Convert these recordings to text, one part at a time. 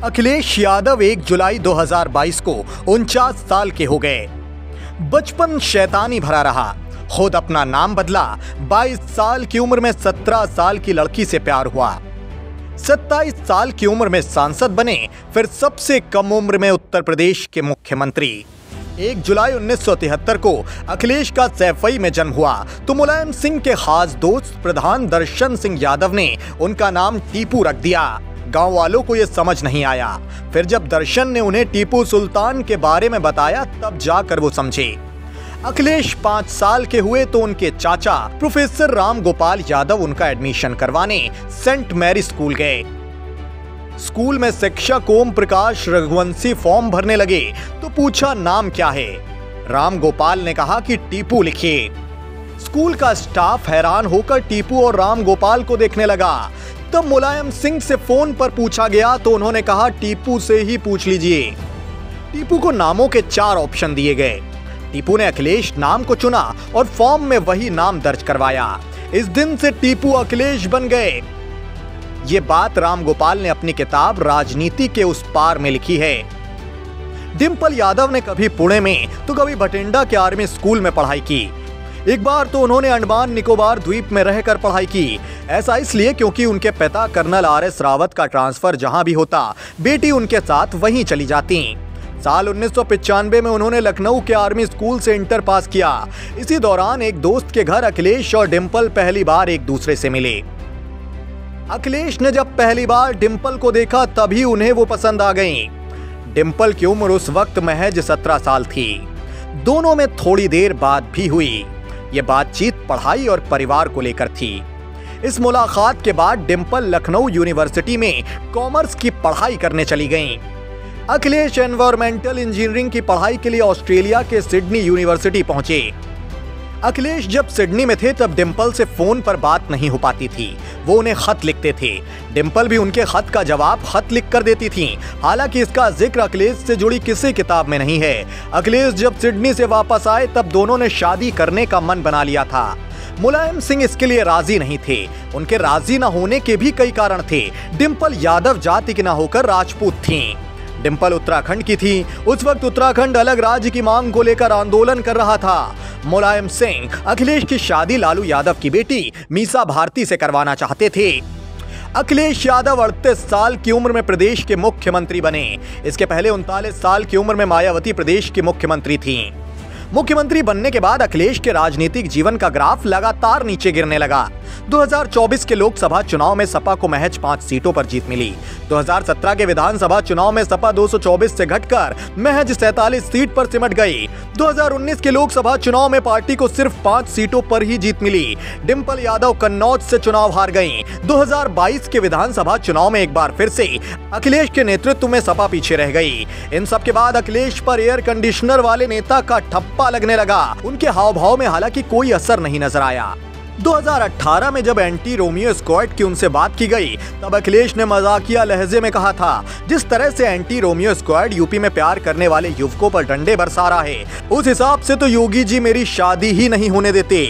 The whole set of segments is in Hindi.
अखिलेश यादव 1 जुलाई 2022 को 49 साल के हो गए। बचपन शैतानी भरा रहा। खुद अपना नाम बदला। 22 साल की उम्र में 17 साल की लड़की से प्यार हुआ। 27 साल की उम्र में सांसद बने, फिर सबसे कम उम्र में उत्तर प्रदेश के मुख्यमंत्री। 1 जुलाई 1973 को अखिलेश का सैफई में जन्म हुआ तो मुलायम सिंह के खास दोस्त प्रधान दर्शन सिंह यादव ने उनका नाम टीपू रख दिया। गांव वालों को यह समझ नहीं आया। फिर जब दर्शन ने उन्हें टीपू सुल्तान के बारे में बताया तब जाकर वो समझे। अखिलेश 5 साल के हुए तो उनके चाचा प्रोफेसर राम गोपाल यादव उनका एडमिशन करवाने सेंट मैरी स्कूल गए। स्कूल में शिक्षक ओम प्रकाश रघुवंशी फॉर्म भरने लगे तो पूछा नाम क्या है। राम गोपाल ने कहा कि टीपू लिखिए। स्कूल का स्टाफ हैरान होकर टीपू और राम गोपाल को देखने लगा। तब मुलायम सिंह से फोन पर पूछा गया तो उन्होंने कहा टीपू से ही पूछ लीजिए। टीपू को नामों के 4 ऑप्शन दिए गए। टीपू ने अखिलेश नाम को चुना और फॉर्म में वही नाम दर्ज करवाया। इस दिन से टीपू अखिलेश बन गए। ये बात राम गोपाल ने अपनी किताब राजनीति के उस पार में लिखी है। डिंपल यादव ने कभी पुणे में तो कभी भटिंडा के आर्मी स्कूल में पढ़ाई की। एक बार तो उन्होंने अंडमान निकोबार द्वीप में रहकर पढ़ाई की। ऐसा इसलिए क्योंकि उनके पिता कर्नल RS रावत का ट्रांसफर जहां भी होता बेटी उनके साथ वहीं चली जाती। साल 1995 में उन्होंने लखनऊ के आर्मी स्कूल से इंटर पास किया। इसी दौरान एक दोस्त के घर अखिलेश और डिंपल पहली बार एक दूसरे से मिले। अखिलेश ने जब पहली बार डिंपल को देखा तभी उन्हें वो पसंद आ गई। डिंपल की उम्र उस वक्त महज 17 साल थी। दोनों में थोड़ी देर बात भी हुई। ये बातचीत पढ़ाई और परिवार को लेकर थी। इस मुलाकात के बाद डिंपल लखनऊ यूनिवर्सिटी में कॉमर्स की पढ़ाई करने चली गईं। अखिलेश एनवायरमेंटल इंजीनियरिंग की पढ़ाई के लिए ऑस्ट्रेलिया के सिडनी यूनिवर्सिटी पहुंचे। अखिलेश जब सिडनी में थे तब डिंपल से फोन पर बात नहीं हो पाती थी। वो उन्हें खत लिखते थे। डिंपल भी उनके खत का जवाब खत लिख कर देती थी। हालांकि इसका जिक्र अखिलेश से जुड़ी किसी किताब में नहीं है। अखिलेश जब सिडनी से वापस आए तब दोनों ने शादी करने का मन बना लिया था। मुलायम सिंह इसके लिए राजी नहीं थे। उनके राजी न होने के भी कई कारण थे। डिंपल यादव जाति की न होकर राजपूत थीं। डिंपल उत्तराखंड की थी। उस वक्त उत्तराखंड अलग राज्य की मांग को लेकर आंदोलन कर रहा था। मुलायम सिंह अखिलेश की शादी लालू यादव की बेटी मीसा भारती से करवाना चाहते थे। अखिलेश यादव 38 साल की उम्र में प्रदेश के मुख्यमंत्री बने। इसके पहले 39 साल की उम्र में मायावती प्रदेश की मुख्यमंत्री थीं। मुख्यमंत्री बनने के बाद अखिलेश के राजनीतिक जीवन का ग्राफ लगातार नीचे गिरने लगा। 2024 के लोकसभा चुनाव में सपा को महज 5 सीटों पर जीत मिली। 2017 के विधानसभा चुनाव में सपा 224 से घटकर महज 47 सीट पर सिमट गई। 2019 के लोकसभा चुनाव में पार्टी को सिर्फ 5 सीटों पर ही जीत मिली। डिंपल यादव कन्नौज से चुनाव हार गईं। 2022 के विधानसभा चुनाव में एक बार फिर से अखिलेश के नेतृत्व में सपा पीछे रह गई। इन सब के बाद अखिलेश पर एयर कंडीशनर वाले नेता का ठप्पा लगने लगा। उनके हाव भाव में हालांकि कोई असर नहीं नजर आया। 2018 में जब एंटी रोमियो स्क्वाड की उनसे बात की गई तब अखिलेश ने मजाकिया लहजे में कहा था, जिस तरह से एंटी रोमियो स्क्वाड यूपी में प्यार करने वाले युवकों पर डंडे बरसा रहा है, उस हिसाब से तो योगी जी मेरी शादी ही नहीं होने देते।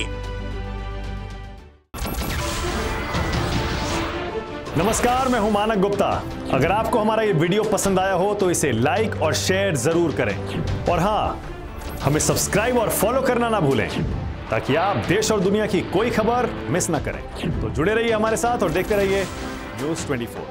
नमस्कार, मैं हूं मानक गुप्ता। अगर आपको हमारा ये वीडियो पसंद आया हो तो इसे लाइक और शेयर जरूर करें और हाँ, हमें सब्सक्राइब और फॉलो करना ना भूलें ताकि आप देश और दुनिया की कोई खबर मिस ना करें। तो जुड़े रहिए हमारे साथ और देखते रहिए न्यूज़ 24।